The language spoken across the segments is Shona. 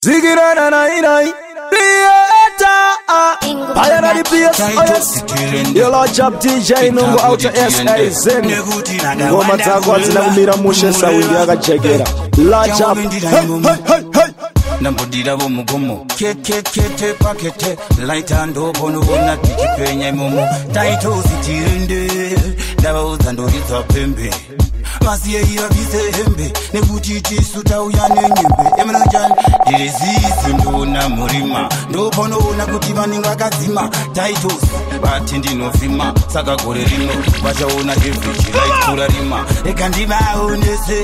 Zigirana nai. I am the place, oh yes. You large up DJ Nungu out to S.A. Zen. Ngoma zako zinakumira mushesa wingi akachekera. Large up. Hey. Nambudira bo mugomo. Kete pakete. Laita ndobono bona tikipenya momo. Taito sitirende. Daba uzandoriza pembe. Masiye ira bizembe. Nebuti chisuta uyane nyembe. Emenajan. Direzizi ndona murima. Ndobono ona kutibaninga kazima. Taitos. Bati ndinofima. Saka gore rino. Vachaona hevichi. Like kura rima. Ekandiba onese.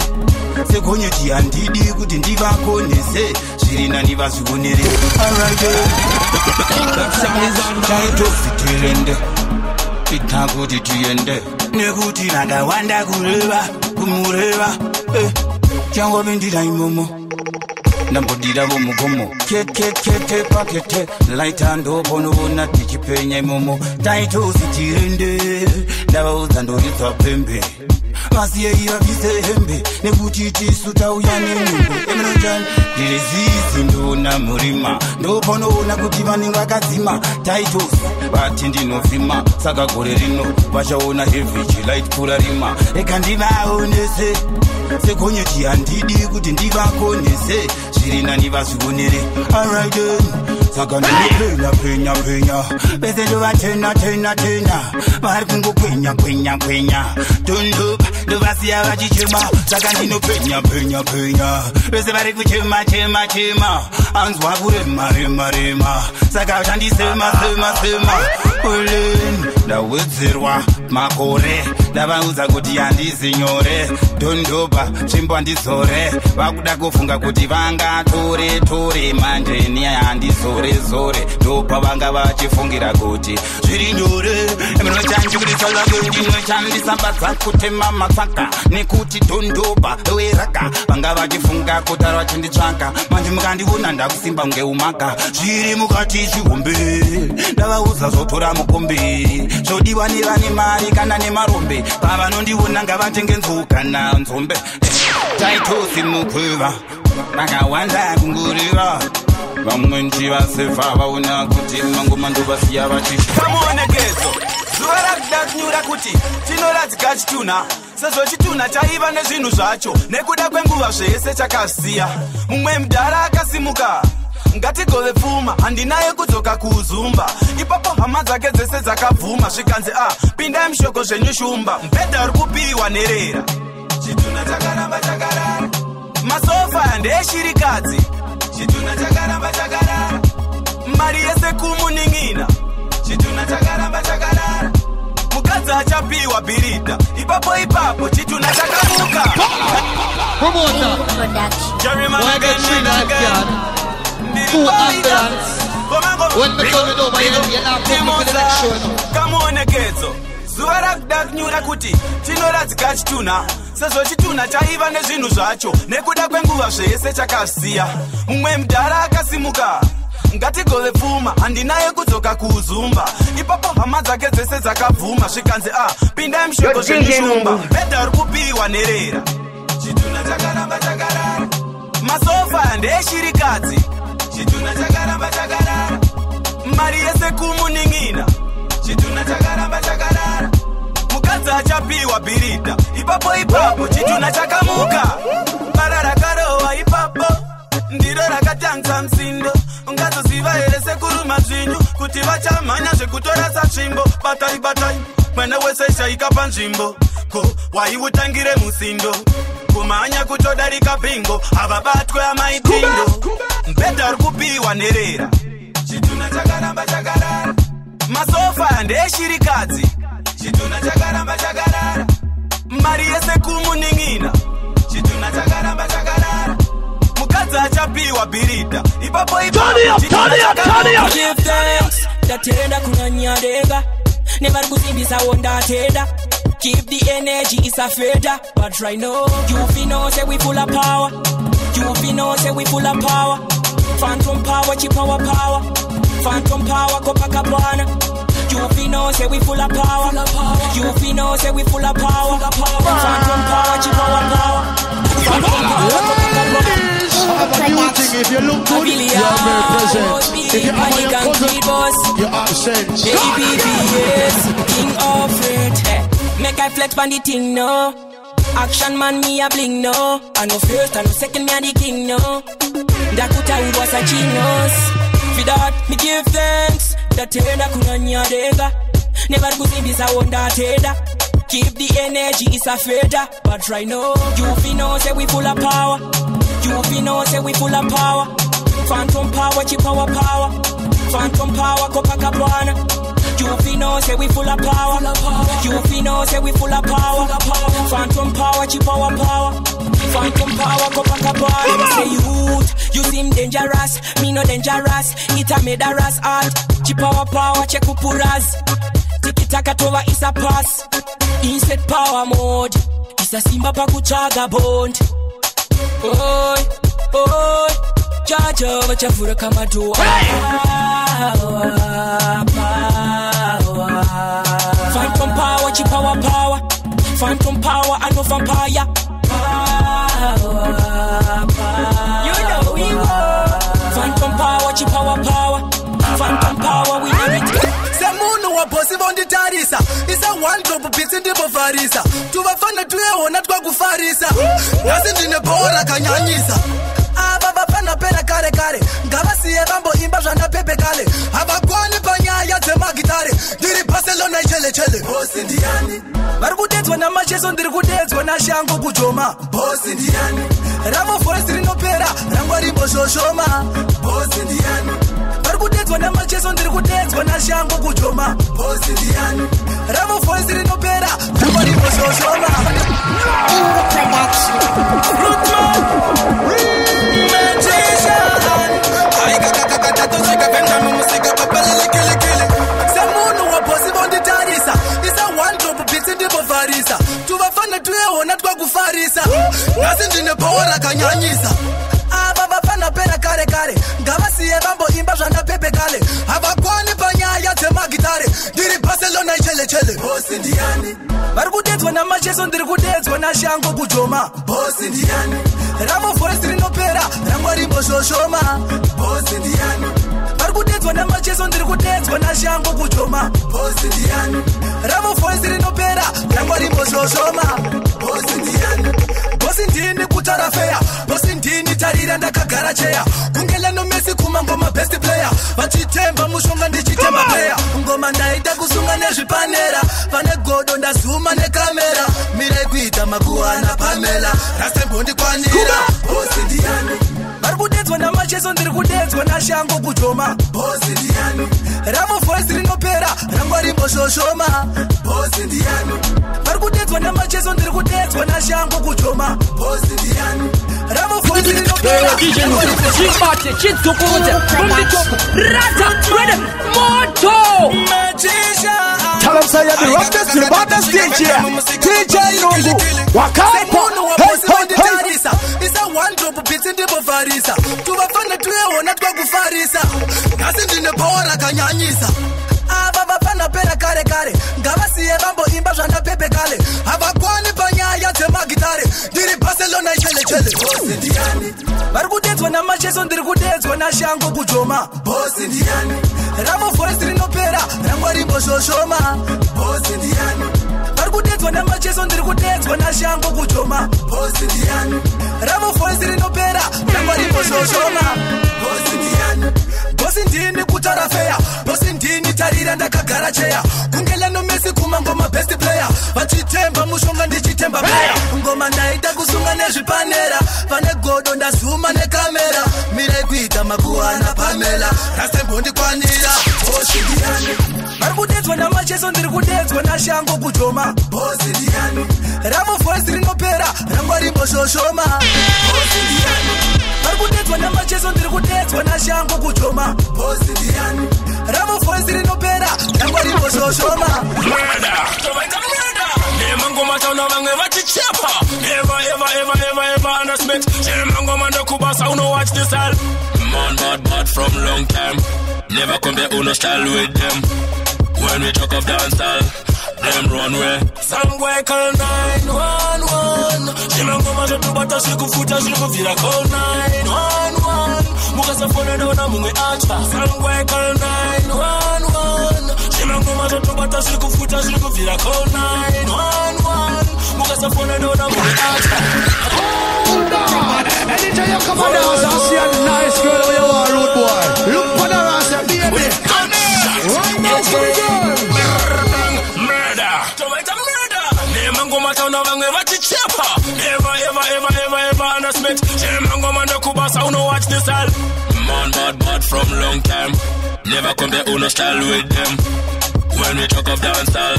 Sekonyeti handidi kuti ndivakonese. Shirina nivazvikonere. Alright. Taitos sitirende. Itakuti tiende. Nekuti nakawanda kureva. Kumureva. Chango bindira imomo. Nambudira bo mugomo. Kete pakete. Laita ndobono bona tikipenya imomo. Taito sitirende. Daba uzandoriza pembe. Masiye ira bizembe. Nekuti chisuta uyane nyembe. Emenajan. Direzizi ndona murima. Ndobono ona kutibaninga kazima. Taitos. Bati ndinofima. Saka gore rino. Vachaona hevichi. Light kura rima. Ekandiba onese. Sekonyeti handidi kuti ndivakonese. Shirina nivazvikonere. Alright then. Saka ndinopenya. Bese ndova tena. Vari kungopenya. Tunduba. Ndovasiya vachichema. Saka ndinopenya. Bese vari kuchema. Anzwa kurema. Saka chandisema. Ulen. Ndawedzerwa makore. Ndavauza kuti handizinyore. Tunduba. Chimbo handizore. Vakuda kufunga kuti vanga tore. Manje ni handizore. Ndopa vanga vachifungira kuti zviri nyore. Emunochanjikurisala ndinochandisambadza kutema matsaka. Nekuti Tunduba weraka. Vanga vachifunga kutara vachinditsvaka. Manje mukandiona ndakusimba ngeumaka. Zviri mukati zvihombe. Ndavauza zvotora mukombe. Zvodiwa nevane mari kana nemarombe. Pavanondiona ngavatenge nzou kana nzombe. Taitosi mukweva. Vakawanda kungurira. Vamwe njivasefa vaona kuti mangoma ndovasiya vachishika. Kamuonekezo zuva rakudakunyura kuti tinoradzika Chitunha. Sezvo Chitunha chaiva nezvinhu zvacho. Nekuda kwenguva zvese chakaziya. Mumwe mudhara akasimuka. Ngatigove pfuma. Handinaye kudzoka kuuzumba. Ipapo hama dzake dzese dzakabvuma. Zvikanzi pindai mushoko zvenyu shumba. Mubhedha uri kupiwa nerera. Chitunha chakaramba chakarara. Masofa ndeshirikadzi. Chitunha chakaramba chakarara. Mari yese kumuning'ina. Chitunha chakaramba chakarara. Mukadzi achapiwa birita. Ipapo Chitunha chakamuka. Jerrymun again. Full ambulance. When the coming over here, you're not public election. Kamuonekezo zuva rakudakunyura kuti tinoradzika Chitunha. Sezvo Chitunha chaiva nezvinhu zvacho. Nekuda kwenguva zvese chakaziya. Mumwe mudhara akasimuka. Ngatigove pfuma. Handinaye kudzoka kuuzumba. Ipapo hama dzake dzese dzakabvuma. Zvikanzi pindai mushoko zvenyu shumba. Mubhedha uri kupiwa nerera. Chitunha chakaramba chakarara. Masofa ndeshirikadzi. Chitunha chakaramba chakarara. Mari yese kumuning'ina. Chitunha chakaramba chakarara. Mukadzi achapiwa birita. Ipapo Chitunha chakamuka. Bara rakarowa ipapo. Ndiro rakatangisa msindo. Ungazoziva here sekuru mazvinyu. Kuti vachamhanya zvekutora satsvimbo. Batai mwene wese shaika panzvimbo. Ko waiutangire musindo. Kumhanya kutodarika bingo. Havabatwe amaitindo. Mubhedha uri kupiwa nerera. Chitunha chakaramba chakarara. Masofa ndeshirikadzi. Chitunha chakaramba chakarara. Mari yese kumuning'ina. Chitunha chakaramba chakarara. Mukadzi achapiwa birita. Ipapo Chitunha chakamuka. Give thanks. Ndatenda kunanyadega. Never kusimbisa wondatenda. Keep the energy, it's a feather. But right now, you know say we full of power. You know say we full of power. Phantom power, chi power. Phantom power, kopakabana. You fi know say we full of power. You fi know say we full of power. Phantom power, chipower power. Phantom power, if you look good, you are very present. If you have your cousin, you're absent. ABBS, king of it. Make I flex on the thing, no. Action man, me a bling, no. I know first, I know second, me a the king, no. Dakuta was a genius. For that, me give thanks. That tenda kunanya dega. Never go see this a wonder teda. Keep the energy, it's a feather. But right now, you fi know say we full of power. You fi know say we full of power. Phantom power, chipower power. Phantom power, Copacabana. You fi know say we full of power. You fi know say we full of power. Phantom power, chipower power. Phantom power, Copacabana. Me say youth, you seem dangerous. Me no dangerous. It a made a ras art. Chipower power, check upuras. Tiki taka tova is a pass. Inset power mode. It's a simba pa kuchaga bond. Oi, oi. Jaja wachafura kama tu. Phantom power, chipower power. Phantom power, I know vampire. You know we were. Phantom power, chipower power. Phantom power, we need it. Semunu wa possible on the tarisa. It's a one drop of bits in the Bofarisa. Tuvafanda tuye ona twa kufarisa. Nasi ndinebora kanyanyisa. Ababa pana pena kare kare. Ngaba siye bambo imba jana pepe kale. Abakwani panyaya tema gitare. Diri Barcelona chele chele. Boss ndiani. Varikudedzwa na macheso ndiri kudedzwa na shango kujoma. Boss ndiani. Ramo forest rinopera. Rangwari mboshoma. Boss ndiani. Varikudedzwa na macheso ndiri kudedzwa na shango kujoma. Boss ndiani. Ramo forest rinopera. Rangwari mboshoma. Fruitman. Semunu wa possible on the tarisa. It's a one drop of bits in the Bofarisa. Tuvafanda tuye ona twa kufarisa. Nasi ndinebora kanyanyisa. Ababa pana pena kare kare. Ngaba siye bambo imba jana pepe kale. Abakwani panyaya tema gitare. Diri Barcelona chele chele. Boss ndiani. Varikudedzwa na macheso ndiri kudedzwa na shango kujoma. Boss ndiani. Ramo forest rinopera. Rangwari mboshoma. Boss ndiani. Varikudedzwa na macheso ndiri kudedzwa na shango kujoma. Boss ndiani. Ramo forest rinopera. Rangwari mboshoma. Boss ndiani. Boss ndini kutara fair. Boss ndini tarira ndakagara cheya. Kungela no Messi kuma ngoma best player. Vachitemba mushonga ndichitemba player. Ngoma ndaita kusunga nezvipanera. Pane godo ndazuma nekamera. Mira ikuita makuana Pamela. Rasta mbondi kwanira. Boss ndiani. Varikudedzwa na macheso ndiri kudedzwa na shango kujoma. Boss ndiani. Ramo forest rinopera. Rangwari mboshoma. Boss ndiani. Varikudedzwa na macheso ndiri kudedzwa na shango kujoma. Boss ndiani. Ramo forest rinopera. Chipate, chitukuze, kumbichoku, rata, Riddim, moto. Tell them say you're the roughest, the baddest DJ. DJ Nungu. Wakaipo. It's a one drop of bits in the Bofarisa. Tuvafanda tuye ona twa kufarisa. Nasi ndinebora kanyanyisa. Ababa pana pena kare kare. Ngaba siye bambo imba jana pepe kale. Abakwani panyaya tema gitare. Diri Barcelona chele chele. Boss ndiani. Varikudedzwa na macheso ndiri kudedzwa na shango kujoma. Boss ndiani. Ramo forest rinopera. Rangwari mboshoma. Boss ndiani. Varikudedzwa na macheso ndiri kudedzwa na shango kujoma. Boss ndiani. Ramo forest rinopera. Rangwari mboshoma. Boss ndiani. Boss ndini kutara fair. Boss ndini tarira ndakagara cheya. Kungela no Messi kuma ngoma best player. Vachitemba mushonga ndichitemba player. Ngoma ndaita kusunga nezvipanera. Pane godo ndazuma nekamera. Mira ikuita makuana Pamela. Rasta mbondi kwanira. Boss ndiani. Varikudedzwa na macheso ndiri kudedzwa na shango kujoma. Boss ndiani. Ramo forest rinopera. Rangwari mboshoma. Boss ndiani. Varikudedzwa na macheso ndiri kudedzwa na shango kujoma. Boss ndiani. Ramo forest rinopera. Rangwari mboshoma. Nemangoma tana vange vachichepa. Ever understand. Nemangoma ndokubasa uno watch this all. Man bad from long time. Never compare uno style with them. When we chuck up dancehall, them runway. Somewhere call 911. Chimangoma zetu bata sikufuta sikuvira call 911. Mukasa phone dona mungwe acha. Somewhere call 911. Chimangoma zetu bata sikufuta sikuvira call 911. Mukasa phone dona mungwe acha. Hold on. Anytime you come on dance and see a nice girl where you are, rude boy. Look for the Rasta, baby. Right now for the girl. Murder. Nemangoma tauna vange vachichepa. Never ever underestimate. Chemangoma ndokubasa uno watch this all. Man bad from long time. Never come there uno style with them. When we talk of dancehall,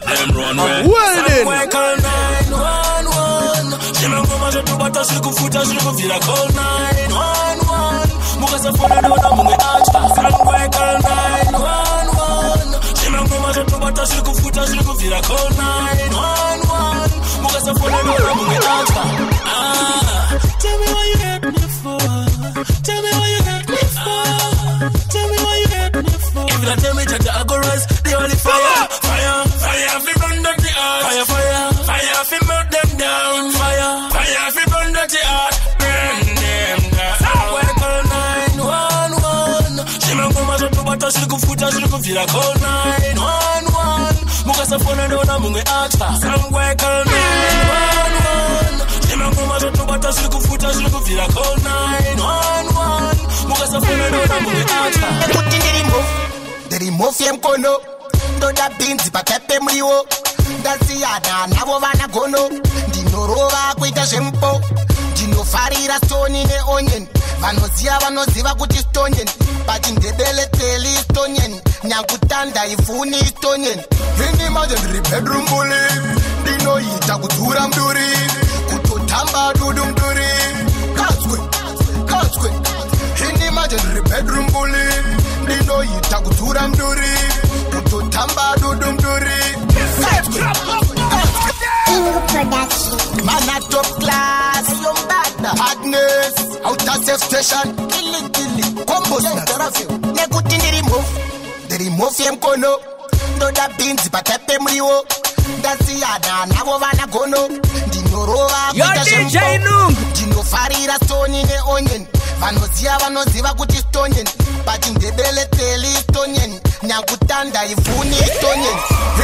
them run away. Somewhere call 911. Chemangoma zetu bata sikufuta sikuvira call 911. Mukasa phone dona mungwe acha. Somewhere call 911. Chemangoma zetu bata sikufuta sikuvira call 911. Mukasa phone dona mungwe acha. Tell me what you hate me for. Tell me what you hate me for. Tell me what you hate me for. If you don't tell me Jadah, I go rise. The only fire, fi burn dirty heart. Fire, fi melt them down. Fire, fi burn dirty heart. Burn them down. Somewhere call 911. Chimangoma zetu bata sikufuta sikuvira call 911. Mukasa phone dona mungwe acha. Somewhere call 911. Chimangoma zetu bata sikufuta sikuvira call 911. Mukasa phone dona mungwe acha. Ndiri mkono ndoda binzi pakepe mliwo ndasiyana navo vana gono ndinorova kuita zvempo ndinofarira stoni neonion vanoziva kuti stonion pachindebele teli stonion nyakutanda ivuni stonion ini manje ndiri bedroom bully ndinoita kudzura mduri kutotamba dudu mduri katswe ini manje ndiri bedroom bully ndinoita kudzura mduri kutotamba dudu mduri BINGU production. Man top class, hardness, outer safe station, killy, Kombo, nekuti ndiri move yemkono ndoda binzi pakepe mliwo ndasiyana navo vana gono ndinorova kuita zvempo ndinofarira stoni neonion vanoziva kuti stonion pachindebele teli stonion nyakutanda ivuni stonion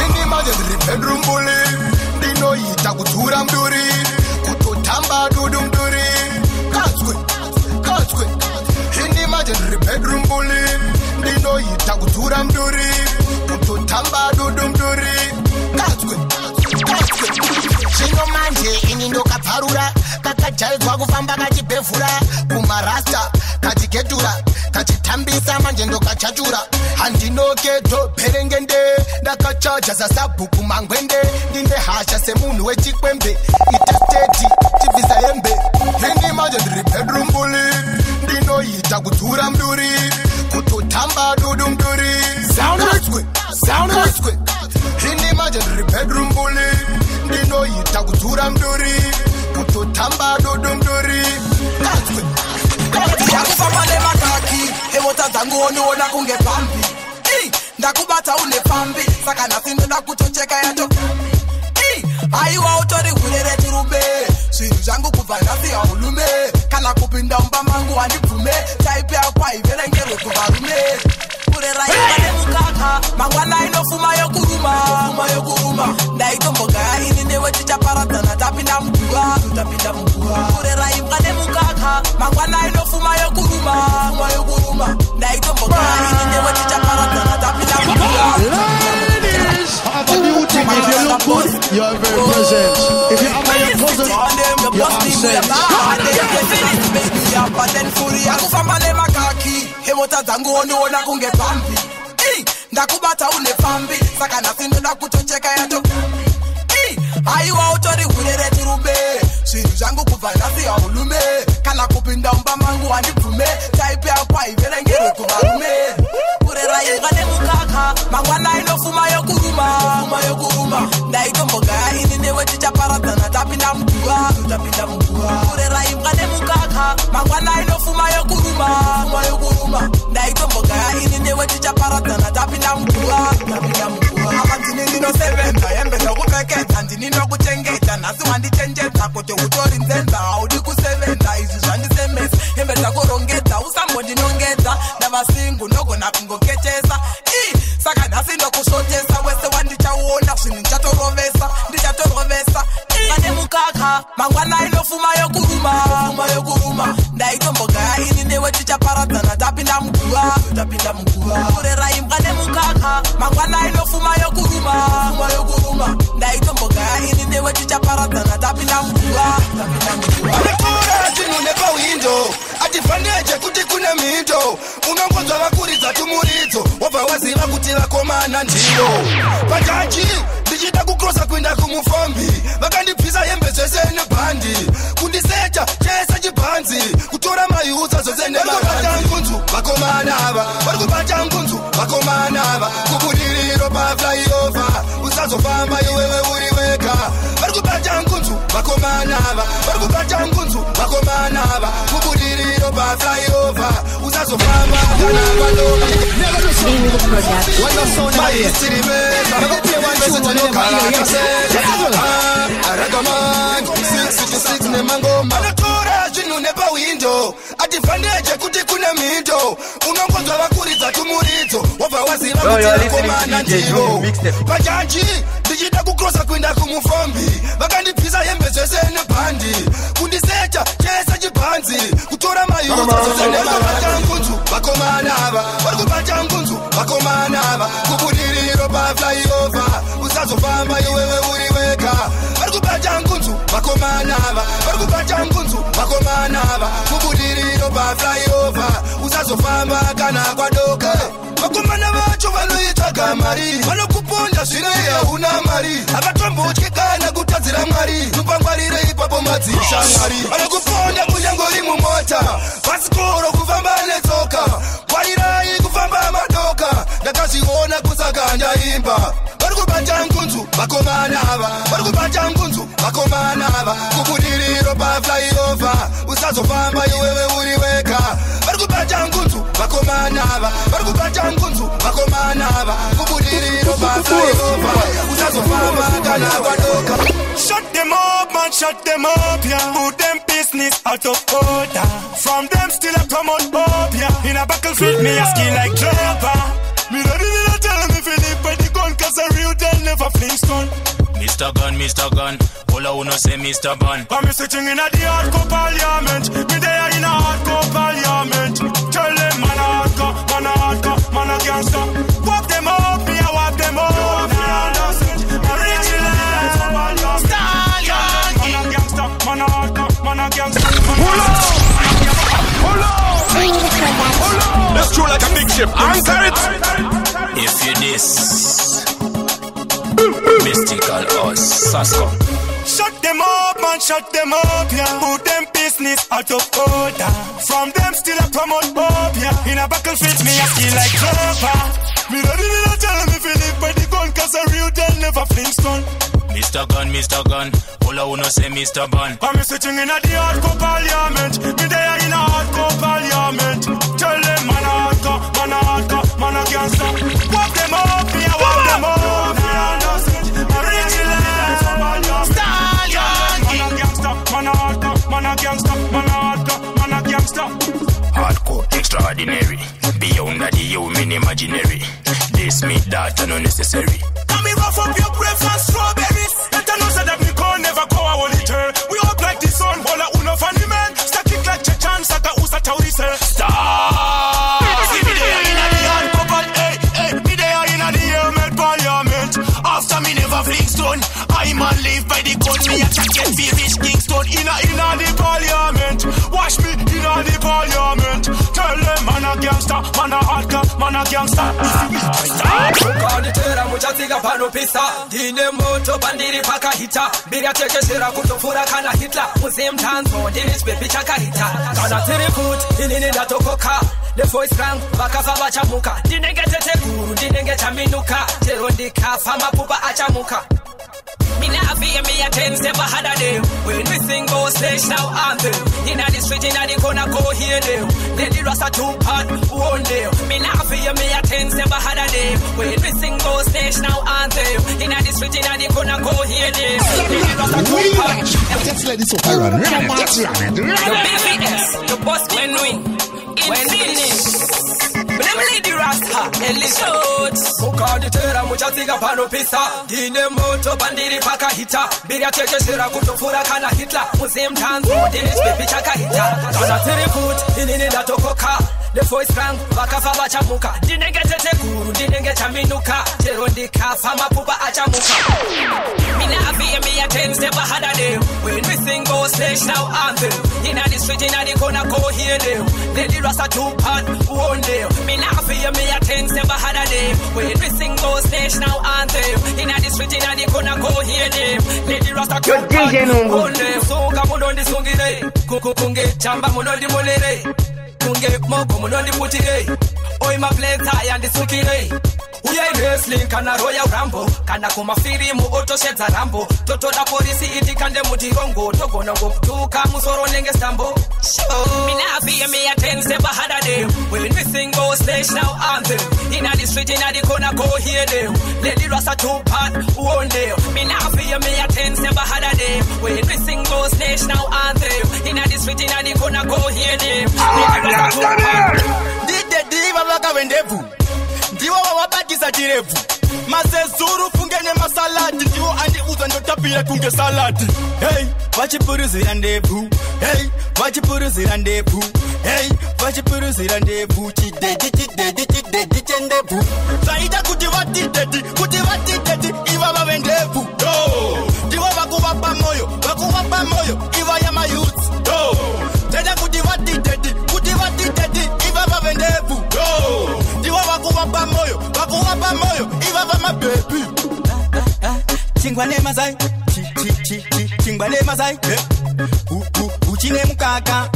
ini manje ndiri bedroom bully ndinoita kudzura mduri kutotamba dudu mduri katswe ini manje ndiri bedroom bully ndinoita kudzura mduri kutotamba dudu mduri katswe zvino manje ini ndokabvarura kakajaidzwa kufamba kachibhevhura kumarasta kachiketura kachitambisa manje ndokachachura handinoketo perengende ndakachaja zasabhuku mangwende ndine hasha semunhu wechikwembe itesteti chibvisa hembe ini manje ndiri bedroom bully ndinoita kudzura mduri kutotamba dudu mduri katswe ini manje ndiri bedroom bully ndinoita kudzura mduri kutotamba dudu mduri katswe yakufamba nemakaki emota dzangu oniona kunge pambi ndakubata une pambi saka nhasi ndoda kutocheka yacho aiwa utori hurere tirumbe zvinhu zvangu kubva nhasi haulume kana kupinda mumba mangu handibvume taipi yakwaiverengerwe kuvarume kurera iva nemukaka mangwana inofuma yokuruma ndaitomboga ini newe tichaparadzana tapinda muguva kurera iva nemukaka mangwana inofuma yokuruma ndaitomboga ini newe tichaparadzana tapinda muguva. Have a beauty. If you look good, you are very present. If you have your cousin, you are absent. Yakufamba nemakaki emota dzangu oniona kunge pambi ndakubata une pambi saka nhasi ndoda kutocheka yacho aiwa utori hurere tirumbe zvinhu zvangu kubva nhasi haulume kana kupinda mumba mangu handibvume taipi yakwaiverengerwe kuvarume kurera iva nemukaka mangwana inofuma yokuruma ndaitomboga ini newe tichaparadzana tapinda muguva kurera iva nemukaka mangwana inofuma yokuruma ndaitomboga ini newe tichaparadzana tapinda muguva Wasi wandichenjeza kote utori nzenza Audi kusevenza izi zvandisemesa Hembeta kurongedza usambondinongedza Ndava singu nogona kungokechesa Saka nhasi ndokushotesa Wese wandichauona zvinhu ndichatorovesa Ndichatorovesa nemukaka mangwana inofuma yokuruma Ndaitomboga ini newe tichaparadzana Tapinda muguva Kurera imbwa nemukaka mangwana inofuma yokuruma Ndaitomboga ini newe tichaparadzana Tapinda muguva Anekura chinu nepa window Atifaneje kuti kune mindo Unongonzwa vakuridza tumuridzo Wabva waziva kuti vakomana ndiyo Bajaji ndichida kukrosa kuenda kumufambi Vakandipisa hembe zvese nebhandi Kundisecha chese chibhanzi Kutora mayuza zvose nemarandi ngunzu vakomana ava Varikubata ngunzu vakomana ava Kubudiriro pa flyover Usazofamba iwewe uri wega Varikubata ngunzu vakomana ava Varikubata ngunzu vakomana ava Kubudiriro pa flyover Usazofamba kana valomi BINGU production. What the sound of this? Raggaman 666 nemangoma Anatora zvinu nepa window Atifaneje kuti kune mindo Unongonzwa vakuridza tumuridzo Wabva waziva kuti vakomana ndiyo Bajaji ndichida kukrosa kuenda kumufambi Vakandipisa hembe zvese nebhandi Kundisecha chese chibhanzi Kutora mayuza zvose nemarandi ngunzu vakomana ava Varikubata ngunzu vakomana ava Kubudiriro pa flyover Usazofamba iwewe uri wega Varikubata ngunzu vakomana ava Varikubata ngunzu vakomana ava Kubudiriro pa flyover Usazofamba kana kwadoka Vakomana vacho vanoitsvaga mari Vanokuponda zvino hauna mari Havatombotywe kana kutadzira mwari Tupangwarire ipapo madzisha mwari Vanokuponda kunyangori mumota Vasikoro kufamba netsoka Kwarirai kufamba madoka Ndakazviona kusaka ndaimba Varikubata ngunzu vakomana ava Varikubata ngunzu vakomana ava Kubudiriro pa flyover Usazofamba iwewe uri wega Varikubata ngunzu vakomana ava Varikubata ngunzu vakomana ava Kubudiriro pa flyover Usazofamba kana kwadoka Shut them up, man, shut them up, yeah. Put them business out of order. From them still I promote up, yeah. In a battlefield, me a ski like Dobba. Me ready to tell me Philip by the gun, cause a real deal never flings gun. Mr. Gun, all I wanna say Mr. Bun. I'm sitting in a the hardcore parliament. Me there in a hardcore parliament. Tell them man a hardcore, man a gangster. Walk them up, me a walk them up. Man a gangster. Hold on. Let's throw like a big ship. Anchor it. If you this mystical us, Sasco. Shut them up, man, shut them up, yeah. Put them business out of order. From them still I promote up, yeah. In a battlefield, me a ski like Dobba. Me ready to tell me Philip by the gun, cause a real deal never flings gun. Mr. Gun, all I wanna say Mr. Bun. I'm sitting in a the hardcore parliament. Me there in a hardcore parliament. Tell them man a hardcore, man a gangster. Walk them up, me a walk them up. Man a gangster. Hardcore, extraordinary. Beyond the you, mean imaginary. This, me, that, and unnecessary. Let me rough up your breakfast strawberries. Let know say that me can't never go a holy turn. We all like the sun, all a uno funny man. Stack it like Chechan, Saka Usa Tauri, sir. Stop! See me there in the hardcore, hey, me there in the helmet parliament. After me never fling stone, I man live by the gun. Me a jacket feel rich Kingston in the parliament. Watch me in the parliament. Tell them man a gangster, man a hardcore, man a gangster. Kanditera muchatsika panopisa ndine moto pandiri pakahita mbiri atekeshera kutofura kana hitla muzimtanzo ndine chipepi chakahita kana tiri futi inini ndatokoka nevoice rangu vakafa vachamuka ndinenge tete guru ndinenge chaminuka chero ndikafa mapupa achamuka. Me nah fear me a 10 step ahead of them. When we sing go stage now anthem. Inna the street, inna the corner, go hear them. Let the Rasta two part one day. Me Me now feel me a tense, never had a day. When we sing those national anthem, in a the street, in a the corner, go hear this. Just let this over run. Just run it. The BBS, the boss when win. When finish. Never lady Rasta, Elishot. Muka di tera mucha tiga pano pisa. Dine moto bandiri paka hita. Biria teke shira kutofura kana hitla. Museum tanzu, dinis baby chaka hita. Kana tiri foot, inini da tokoka. The voice rang, baka faba chamuka. Dine gete te guru, dine gete minuka. Jerondi ka, fama pupa achamuka. Mina afi me a 10 step ahead of them. When we sing go stage now anthem. Inna the street, inna the corner, go hear them. Lady Rasta 2 part, one day. Me now feel me a 10 step ahead of them. When we sing go stage now anthem. Inna the street, inna the corner, go hear them. Lady Rasta 2 part, one day. Songa muno di sungire. Kukunge chamba muno di molere. Kunge moko muno di putire. Oi ma play tie and the sukire. We are wrestling kana roya rambo. Kana kuma firi mu auto shedza rambo. Toto da polisi iti kande mutirongo. Togo na ngomtuka musoro nenge stambo. Me now feel me a 10 step ahead of them. When we sing go stage now anthem. Inna the street, inna the corner, go hear them. Lady Rasta 2 part, one day. Me now feel me a 10 step ahead of them. When we sing go stage now anthem. Inna the street, inna the corner, go hear them. Lady Rasta 2 part. Diva waka WeNdebvu. Ndiwo wabatiza Tirevu. Masezuru fungene masalati. Ndiwo andi uza ndotapia kunge salati. Hey, vachipuruzira ndebvu. Hey, vachipuruzira ndebvu. Hey, vachipuruzira ndebvu. Chidedi chendebvu. Zaida kuti vatidedi. Iva WeNdebvu. Ndiwo wakuvapa moyo. Iva ya mayouth. Zaida kuti vatidedi. Iva WeNdebvu. Ndiwo wakuvapa moyo. Iva my baby. Chingwane mazai. Chingwane mazai. Uchine mukaka.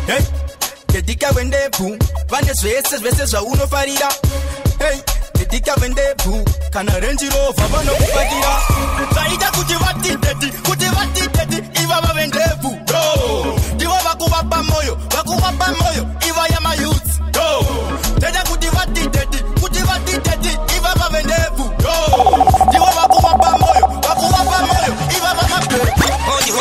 Hey, dedika WeNdebvu. Vande zvese zvaunofarira. Hey, dedika WeNdebvu. Kana Range Rover vanokupakira. Zaida kuti vatidedi. Iva WeNdebvu. Ndiwo wakuvapa moyo. Iva ya mayouth. Dada kuti vatidedi. Iva WeNdebvu. Ndiwo wakuvapa moyo. Iva mabebi. Hodi.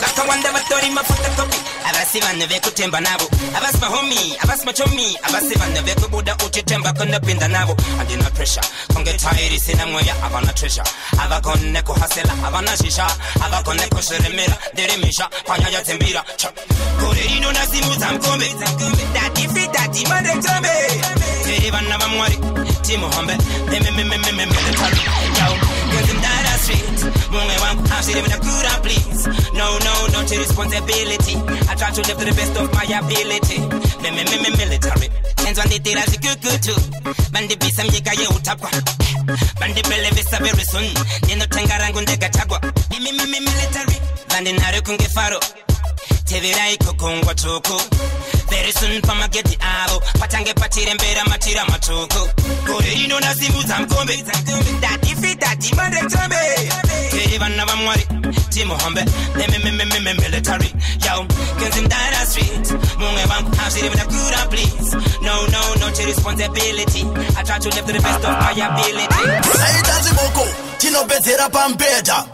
Lakawanda vatori mafuta kopi. Abasi vanne vekutemba navo. Abasi mahomi. Abasi machomi. Abasi vanne vekubuda uchitemba kona pinda navo. Andina pressure. Konge tairi sina moya. Avana treasure. Avakone kuhasela. Avana shisha. Avakone kusheremera. Deremisha. Panya ya tembira. Kurera na Tasimudza mukombe. Dati mande tombe. Tiri vana vamwari. Mukombe. Military. Yo. Cause in that street. Munge wangu. I should even a good please. No to responsibility. I try to live to the best of my ability. Military. Hands on the tira zikukutu. Bandi bisa mjika ye utapwa. Bandi bele visa very soon. Nino tengarangu ndega chagwa. Military. Bandi nare kunge faro. Tevirai kukungwa tuku. Very soon pama geti avo. Patange patire mbera matira matuku. Kurera na Tasimudza mukombe. Dati mande tombe. Tiri vana vamwari. Mukombe. Military. Yo. Cause in that street. Munge wangu. I should even a good please. No to responsibility. I try to live to the best of my ability. Saitazi moko. Tinopedzera pambeda.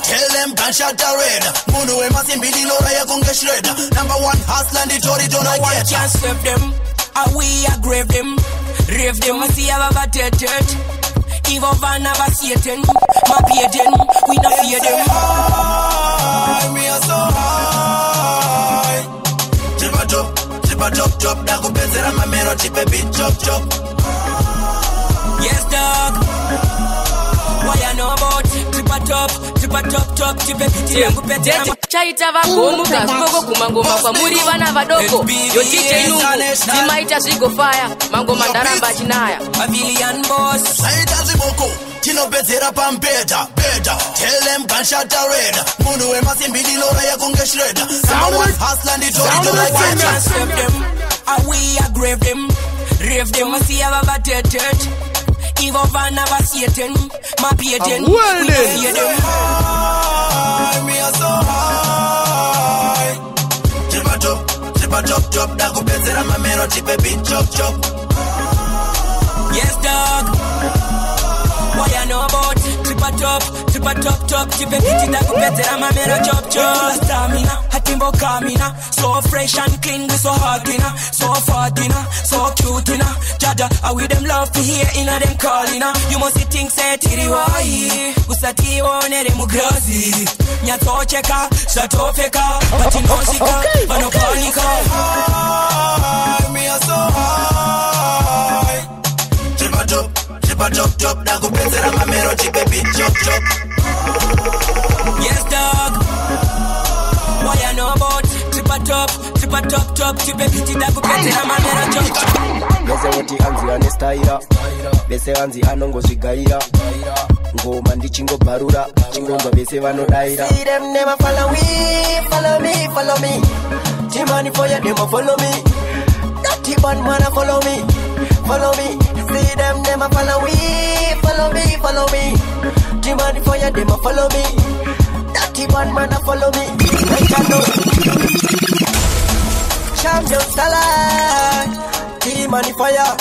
Tell them Gunshot red. Munu we masimbili lora ya kunge shredder. Number 1 hustler and the Tori don't no one can save them. We aggrave them. Rave them. I see how about it. Even van never see it. My pagan. We not fear them. Me are so high. Chip-a-chop. Nakupezera mamero chipe chop. Yes, dog. Why I know about chip-a-top, chipe-a-chop. Chaita vagomu kaskoko kumangoma kwa muri vana vadoko. Yo DJ Nungu, zimaita zigo fire. Mangoma ndaramba chinaya. Avilian boss. Saitazi moko. Tinopedzera pambeda. Tell them Gunshot red. Munu we masimbili lora ya kunge shredder. Number 1 hustler and the Tori don't can't save them. We aggrave them. Rave them. I see how about it. Even van never see it. My pagan. We not fear them. Me are so high. tripa chop chop ndakupedzera mamero tipe beat chop chop. Yes dog, what you know about tripa top tipe beat ndakupedzera mamero chop chop. Stamina hatimbo kamina, so fresh and clean we so hot inna, so fat inna, so cute inna. Jadah, I with them love to hear inna them calling. You must think say Tiri wai usati one dem grazi nyato cheka shato feka pati nosika vano panika. Me a so high. Tripa chop chop ndakupedzera mamero tipe beat chop chop. Yes dog, what you know about tripa top tipe beat ndakupedzera mamero chop chop. Bese woti anzi anestaira, bese anzi anongozvigaira, ngoma ndichingobarura, chingonzwa bese vanodaira. See them never follow me. T-Man Fyah never follow me. Dirty bad man follow me. See them never follow me. T-Man Fyah never follow me. Dirty bad man follow me. Right I know. Champion Salah. T-Man Fyah,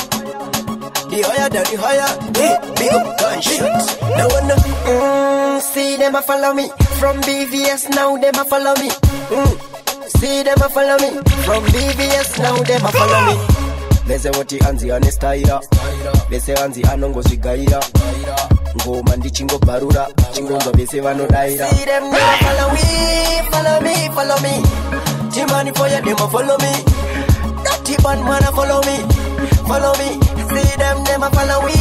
the higher than the higher, big up Gunshot. No one see them a follow me from BVS, now them a follow me. See them a follow me from BVS, now them a follow me. Bese woti anzi anestaira, bese anzi anongozvigaira, ngoma ndichingobarura, chingonzwa bese vanodaira. See them never follow me. T-Man Fyah them a follow me. Dirty bad man follow me. See them never follow me.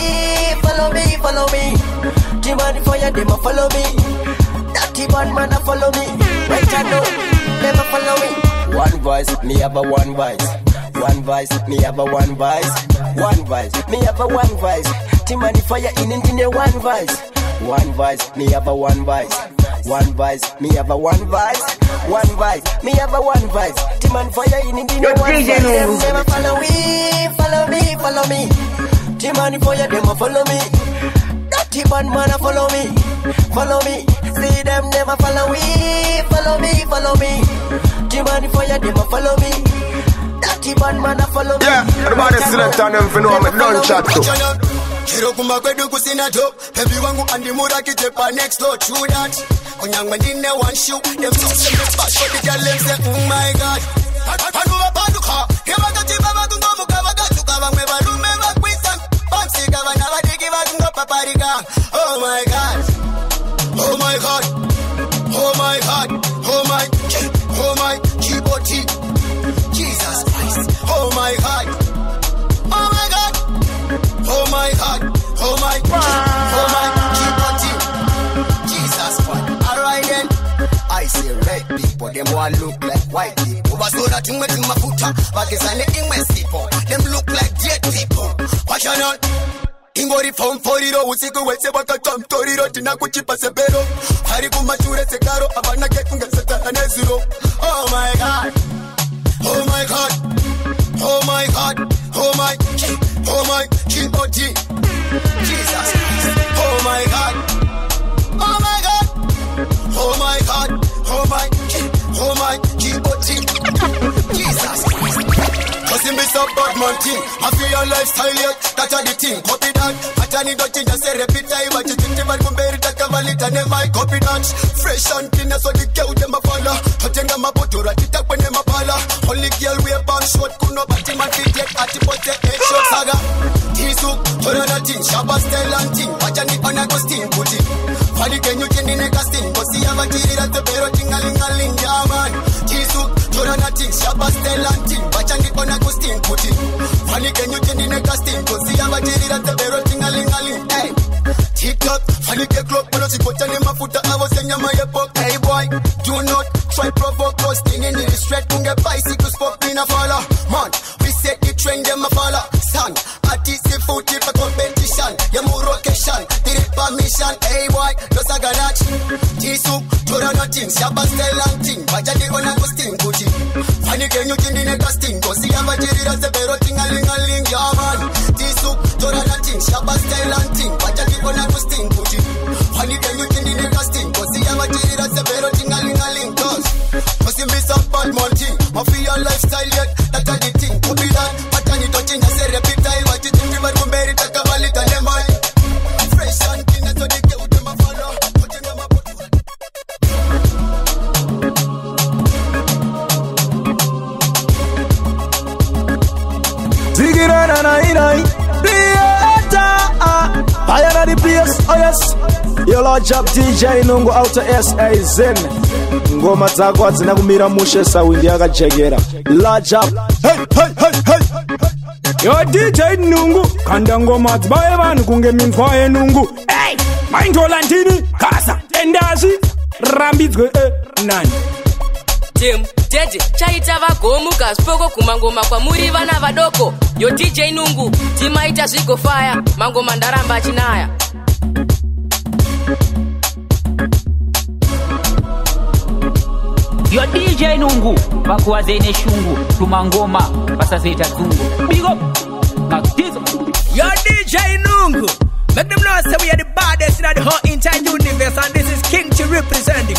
T-Man Fyah them follow me. Dirty bad man follow me. Right I know, never follow me. One voice, me have a one voice. One voice, me have a one voice. One voice, me have a one voice. T-Man Fyah in Ndine one voice. One voice, me have a one voice. One voice, me have a one voice. One voice, me have a one voice. T-Man Fyah in Ndine one voice. Them never follow me. T-Man Fyah them follow me. Dirty bad man follow me. See them never follow me. T-Man Fyah them follow me. Dirty bad man follow me. Yeah, everybody select on them for know I'm a Gunshot too. Chiro kumakwedu kusina top. Heavy wangu andimura kitepa next door. True that. Onyangwa ndine one shoe. Them so simple fast for the girl them say my God. Panuwa panuka. Hewa katiba matungo mukawa katuka. Wangmeva lumeva kwisan. Pamsika wanawa digi watungo paparika. Oh my God. Oh my God. Oh my God. Oh my G-O-T. Jesus Christ. Oh my God. Oh my God. Oh my God. Oh my G-O-T. Jesus Christ. Alright then. I say red people, them all look like white people. Basura tumwe tumafuta, bakizane English people. Them look like dead people. Watch out. Ingori phone foriro usiku wese bakatam toriro tinakuchipa sebero. Hari kumachure sekaro abana ketunga setana nezero. Oh my God. Oh my God. Oh my God. Oh my G-O-T. Jesus Christ. Oh my God. Oh my God. Oh my God. Oh my G-O-T. Jesus Christ. Cause him be so bad man thing. I feel your lifestyle yet. That's the thing. Copy that. Patani don't change. Just say repeat time. What you think about Kumberi Takavalita. Never I copy that. Fresh and clean. So the girl them a follow. Hotenga mapotora. Tita when them a pala. Only girl we a bomb short. Kuno bati man fit yet. Ati pote head shot saga. Tisu. Torana ting. Shabba style and ting. Patani on a ghosting. Put it. Fali can you change in a casting. But see I'm a tiri. That's the pero ting. Aling. Yeah man. Tisu. Torana ting. Shabba style and ting. Patani on a ghosting. Put it. Fali can you change in a casting. But see I'm a tiri. That's the pero ting. Aling. Hey. TikTok. Fali ke clock. Pero si potani mafuta. I was in my epoch. Hey boy. Do not try provoke us. Thing in the street. Kunge bicycles for in a follow. Man. We set the trend. Them a follow. Son. Artist food. Tip a competition. Yamuro location. Tiri permission. Hey boy. Los aganach. Tisu. Torana ting. Shabba style and ting. Bajadi on a ghosting. Gucci. Fani can you change in a casting. Go see I'm a tiri. That's the pero ting. Aling. Yeah man. Tisu. Torana ting. Shabba style and ting. Bajadi on a ghosting. Gucci. Fani can you change in a casting. Go see I'm a tiri. That's the pero ting. Aling. Cause him be some bad man thing. I feel your lifestyle yet. Kirana Nai Fire na the place, oh yes. Yo large up DJ Nungu outer SA Zen. Ngoma zako hazina kumira mushe sawindi akajegera. Large up. Hey, hey, hey, hey. Yo DJ Nungu kanda ngoma zibaye vanhu kunge Man Fyah Nungu. Hey, maintola ndini kasa endazi rambidzwe nani. Tim, Jeje, chaita vagomuka spoko kumangoma kwa muri vana vadoko. Yo DJ Nungu, timaita ziko fire, mangoma ndaramba chinaya. Yo DJ Nungu, bakuwazene shungu, tumangoma, basazeta zungu. Big up, Magdizo. Yo DJ Nungu, make them know say we are the baddest in the whole entire universe, and this is King to representing.